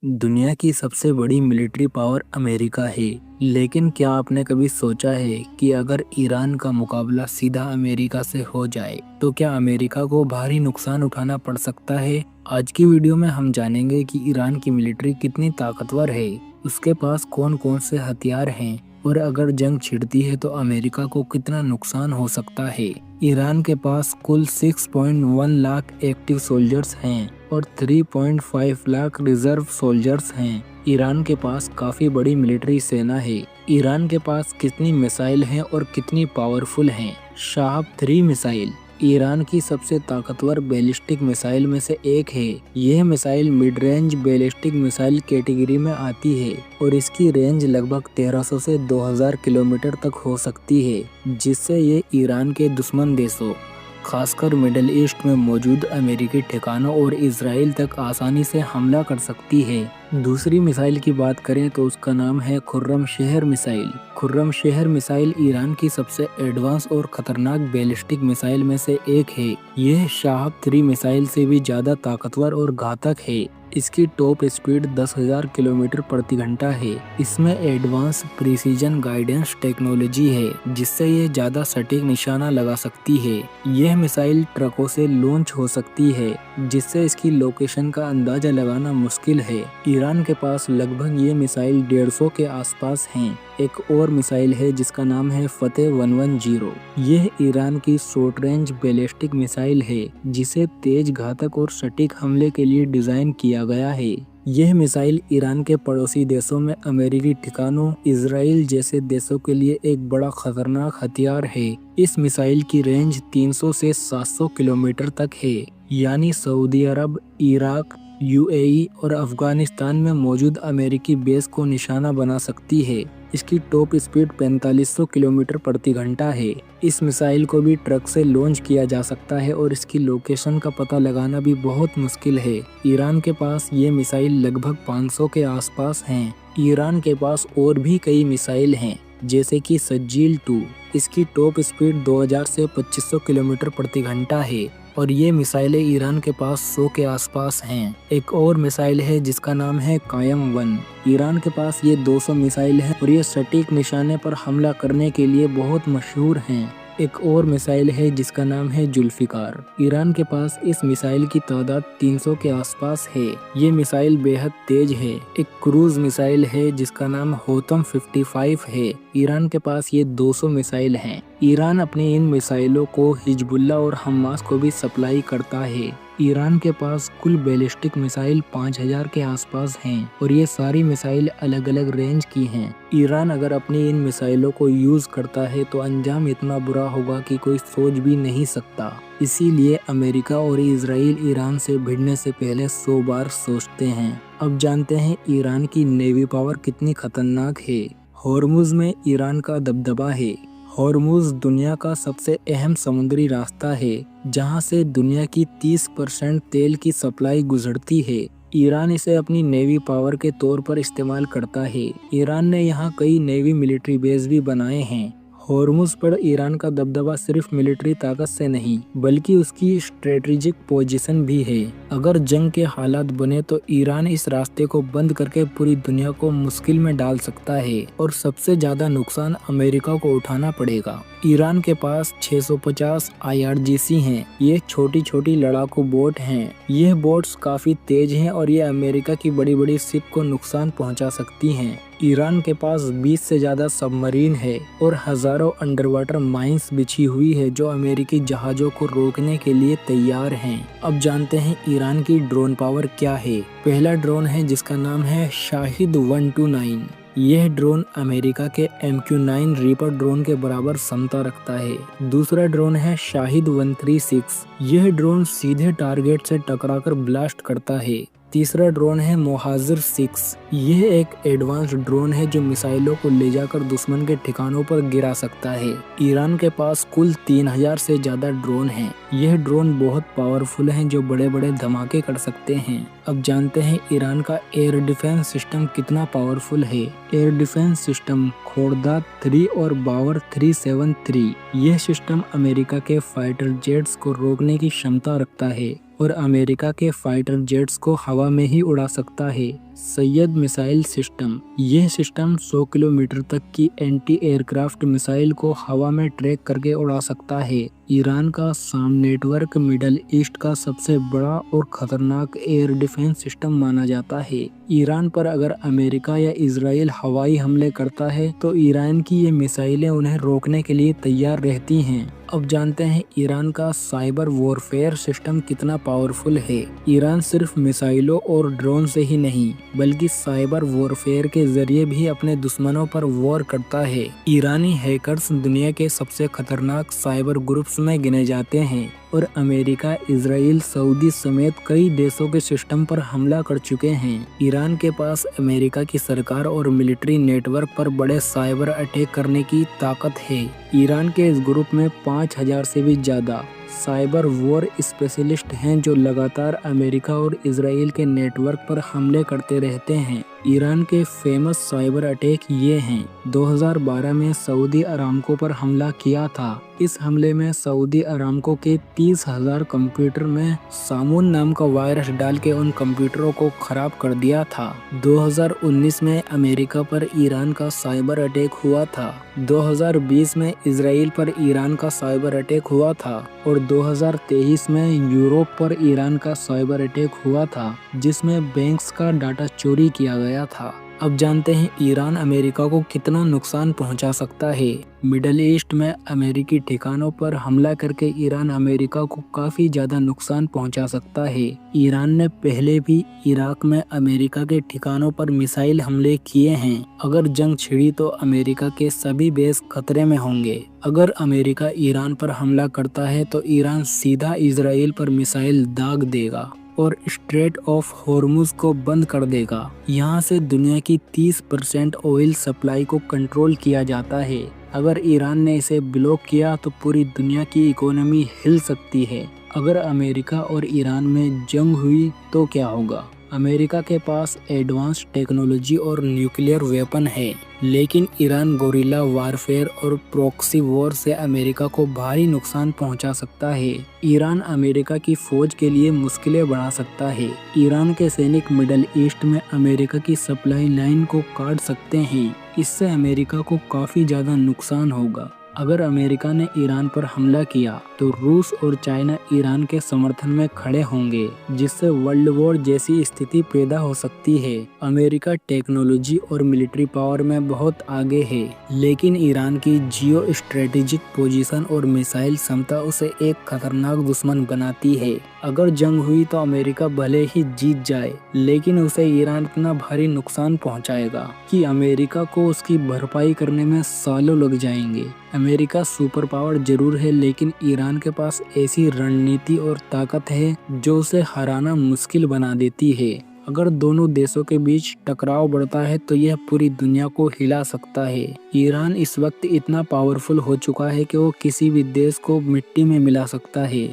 दुनिया की सबसे बड़ी मिलिट्री पावर अमेरिका है। लेकिन क्या आपने कभी सोचा है कि अगर ईरान का मुकाबला सीधा अमेरिका से हो जाए तो क्या अमेरिका को भारी नुकसान उठाना पड़ सकता है। आज की वीडियो में हम जानेंगे कि ईरान की मिलिट्री कितनी ताकतवर है, उसके पास कौन कौन से हथियार हैं और अगर जंग छिड़ती है तो अमेरिका को कितना नुकसान हो सकता है। ईरान के पास कुल 6.1 लाख एक्टिव सोल्जर्स हैं और 3.5 लाख रिजर्व सोल्जर्स हैं। ईरान के पास काफी बड़ी मिलिट्री सेना है। ईरान के पास कितनी मिसाइल हैं और कितनी पावरफुल हैं। शाहब 3 मिसाइल ईरान की सबसे ताकतवर बैलिस्टिक मिसाइल में से एक है। यह missile mid range ballistic missile category में आती है और इसकी रेंज लगभग 1300 से 2000 किलोमीटर तक हो सकती है, जिससे ये ईरान के दुश्मन देशों खासकर मिडिल ईस्ट में मौजूद अमेरिकी ठिकानों और इजराइल तक आसानी से हमला कर सकती है। दूसरी मिसाइल की बात करें तो उसका नाम है खुर्रम शहर मिसाइल। खुर्रम शहर मिसाइल ईरान की सबसे एडवांस और खतरनाक बैलिस्टिक मिसाइल में से एक है। यह शाहब 3 मिसाइल से भी ज्यादा ताकतवर और घातक है। इसकी टॉप स्पीड 10,000 किलोमीटर प्रति घंटा है। इसमें एडवांस प्रिसीजन गाइडेंस टेक्नोलॉजी है, जिससे ये ज्यादा सटीक निशाना लगा सकती है। यह मिसाइल ट्रकों से लॉन्च हो सकती है, जिससे इसकी लोकेशन का अंदाजा लगाना मुश्किल है। ईरान के पास लगभग ये मिसाइल 150 के आसपास हैं। एक और मिसाइल है जिसका नाम है फतेह 110। यह ईरान की शॉर्ट रेंज बैलिस्टिक मिसाइल है, जिसे तेज, घातक और सटीक हमले के लिए डिजाइन किया गया है। यह मिसाइल ईरान के पड़ोसी देशों में अमेरिकी ठिकानों, इजराइल जैसे देशों के लिए एक बड़ा खतरनाक हथियार है। इस मिसाइल की रेंज 300 से 700 किलोमीटर तक है, यानी सऊदी अरब, इराक, यूएई और अफगानिस्तान में मौजूद अमेरिकी बेस को निशाना बना सकती है। इसकी टॉप स्पीड 4500 किलोमीटर प्रति घंटा है। इस मिसाइल को भी ट्रक से लॉन्च किया जा सकता है और इसकी लोकेशन का पता लगाना भी बहुत मुश्किल है। ईरान के पास ये मिसाइल लगभग 500 के आसपास हैं। ईरान के पास और भी कई मिसाइल हैं, जैसे कि सज्जील 2। इसकी टॉप स्पीड 2000 से 2500 किलोमीटर प्रति घंटा है और ये मिसाइलें ईरान के पास 100 के आसपास हैं। एक और मिसाइल है जिसका नाम है कायम 1। ईरान के पास ये 200 मिसाइल हैं और ये सटीक निशाने पर हमला करने के लिए बहुत मशहूर हैं। एक और मिसाइल है जिसका नाम है जुल्फिकार। ईरान के पास इस मिसाइल की तादाद 300 के आसपास है। ये मिसाइल बेहद तेज है। एक क्रूज मिसाइल है जिसका नाम होतम 55 है। ईरान के पास ये 200 मिसाइल हैं। ईरान अपनी इन मिसाइलों को हिजबुल्लाह और हमास को भी सप्लाई करता है। ईरान के पास कुल बैलिस्टिक मिसाइल 5000 के आसपास हैं और ये सारी मिसाइल अलग अलग रेंज की हैं। ईरान अगर अपनी इन मिसाइलों को यूज करता है तो अंजाम इतना बुरा होगा कि कोई सोच भी नहीं सकता। इसीलिए अमेरिका और इजराइल ईरान से भिड़ने से पहले 100 बार सोचते हैं। अब जानते हैं ईरान की नेवी पावर कितनी खतरनाक है। होर्मुज में ईरान का दबदबा है। होर्मुज दुनिया का सबसे अहम समुद्री रास्ता है, जहां से दुनिया की 30% तेल की सप्लाई गुजरती है। ईरान इसे अपनी नेवी पावर के तौर पर इस्तेमाल करता है। ईरान ने यहाँ कई नेवी मिलिट्री बेस भी बनाए हैं। होर्मुज पर ईरान का दबदबा सिर्फ मिलिट्री ताकत से नहीं, बल्कि उसकी स्ट्रेटेजिक पोजीशन भी है। अगर जंग के हालात बने तो ईरान इस रास्ते को बंद करके पूरी दुनिया को मुश्किल में डाल सकता है और सबसे ज्यादा नुकसान अमेरिका को उठाना पड़ेगा। ईरान के पास 650 IRGC हैं। ये छोटी छोटी लड़ाकू बोट हैं। ये बोट्स काफी तेज हैं और ये अमेरिका की बड़ी बड़ी शिप को नुकसान पहुंचा सकती हैं। ईरान के पास 20 से ज्यादा सबमरीन है और हजारों अंडरवाटर माइंस बिछी हुई है, जो अमेरिकी जहाजों को रोकने के लिए तैयार हैं। अब जानते हैं ईरान की ड्रोन पावर क्या है। पहला ड्रोन है जिसका नाम है शाहिद 129। यह ड्रोन अमेरिका के MQ-9 रीपर ड्रोन के बराबर क्षमता रखता है। दूसरा ड्रोन है शाहिद 136। यह ड्रोन सीधे टारगेट से टकराकर ब्लास्ट करता है। तीसरा ड्रोन है मोहाजिर 6। यह एक एडवांस ड्रोन है जो मिसाइलों को ले जाकर दुश्मन के ठिकानों पर गिरा सकता है। ईरान के पास कुल 3000 से ज्यादा ड्रोन हैं। यह ड्रोन बहुत पावरफुल हैं, जो बड़े बड़े धमाके कर सकते हैं। अब जानते हैं ईरान का एयर डिफेंस सिस्टम कितना पावरफुल है। एयर डिफेंस सिस्टम खोर्दात 3 और बावर 373। यह सिस्टम अमेरिका के फाइटर जेट्स को रोकने की क्षमता रखता है और अमेरिका के फाइटर जेट्स को हवा में ही उड़ा सकता है। Syed missile system. यह सिस्टम 100 किलोमीटर तक की एंटी एयरक्राफ्ट मिसाइल को हवा में ट्रैक करके उड़ा सकता है। ईरान का साम नेटवर्क मिडल ईस्ट का सबसे बड़ा और खतरनाक एयर डिफेंस सिस्टम माना जाता है। ईरान पर अगर अमेरिका या इजराइल हवाई हमले करता है तो ईरान की ये मिसाइलें उन्हें रोकने के लिए तैयार रहती हैं। अब जानते हैं ईरान का साइबर वॉरफेयर सिस्टम कितना पावरफुल है। ईरान सिर्फ मिसाइलों और ड्रोन से ही नहीं बल्कि साइबर वॉरफेयर के जरिए भी अपने दुश्मनों पर वॉर करता है। ईरानी हैकर्स दुनिया के सबसे खतरनाक साइबर ग्रुप्स में गिने जाते हैं और अमेरिका, इजराइल, सऊदी समेत कई देशों के सिस्टम पर हमला कर चुके हैं। ईरान के पास अमेरिका की सरकार और मिलिट्री नेटवर्क पर बड़े साइबर अटैक करने की ताकत है। ईरान के इस ग्रुप में 5000 से भी ज्यादा साइबर वॉर स्पेशलिस्ट हैं जो लगातार अमेरिका और इजराइल के नेटवर्क पर हमले करते रहते हैं। ईरान के फेमस साइबर अटैक ये हैं। 2012 में सऊदी अरामको पर हमला किया था। इस हमले में सऊदी अरामको के 30,000 कंप्यूटर में सामून नाम का वायरस डाल के उन कंप्यूटरों को खराब कर दिया था। 2019 में अमेरिका पर ईरान का साइबर अटैक हुआ था। 2020 में इजराइल पर ईरान का साइबर अटैक हुआ था और 2023 में यूरोप पर ईरान का साइबर अटैक हुआ था जिसमें बैंक्स का डाटा चोरी किया गया था। अब जानते हैं ईरान अमेरिका को कितना नुकसान पहुंचा सकता है। मिडल ईस्ट में अमेरिकी ठिकानों पर हमला करके ईरान अमेरिका को काफी ज्यादा नुकसान पहुंचा सकता है। ईरान ने पहले भी इराक में अमेरिका के ठिकानों पर मिसाइल हमले किए हैं। अगर जंग छिड़ी तो अमेरिका के सभी बेस खतरे में होंगे। अगर अमेरिका ईरान पर हमला करता है तो ईरान सीधा इजराइल पर मिसाइल दाग देगा और स्ट्रेट ऑफ हॉर्मुज को बंद कर देगा। यहाँ से दुनिया की 30% ऑयल सप्लाई को कंट्रोल किया जाता है। अगर ईरान ने इसे ब्लॉक किया तो पूरी दुनिया की इकोनॉमी हिल सकती है। अगर अमेरिका और ईरान में जंग हुई तो क्या होगा? अमेरिका के पास एडवांस टेक्नोलॉजी और न्यूक्लियर वेपन है, लेकिन ईरान गोरिल्ला वारफेयर और प्रॉक्सी वॉर से अमेरिका को भारी नुकसान पहुंचा सकता है। ईरान अमेरिका की फौज के लिए मुश्किलें बढ़ा सकता है। ईरान के सैनिक मिडल ईस्ट में अमेरिका की सप्लाई लाइन को काट सकते हैं। इससे अमेरिका को काफी ज्यादा नुकसान होगा। अगर अमेरिका ने ईरान पर हमला किया तो रूस और चाइना ईरान के समर्थन में खड़े होंगे, जिससे वर्ल्ड वॉर जैसी स्थिति पैदा हो सकती है। अमेरिका टेक्नोलॉजी और मिलिट्री पावर में बहुत आगे है, लेकिन ईरान की जियो स्ट्रेटेजिक पोजीशन और मिसाइल क्षमता उसे एक खतरनाक दुश्मन बनाती है। अगर जंग हुई तो अमेरिका भले ही जीत जाए, लेकिन उसे ईरान इतना भारी नुकसान पहुंचाएगा कि अमेरिका को उसकी भरपाई करने में सालों लग जाएंगे। अमेरिका सुपर पावर जरूर है, लेकिन ईरान के पास ऐसी रणनीति और ताकत है जो उसे हराना मुश्किल बना देती है। अगर दोनों देशों के बीच टकराव बढ़ता है तो यह पूरी दुनिया को हिला सकता है। ईरान इस वक्त इतना पावरफुल हो चुका है कि वो किसी भी देश को मिट्टी में मिला सकता है।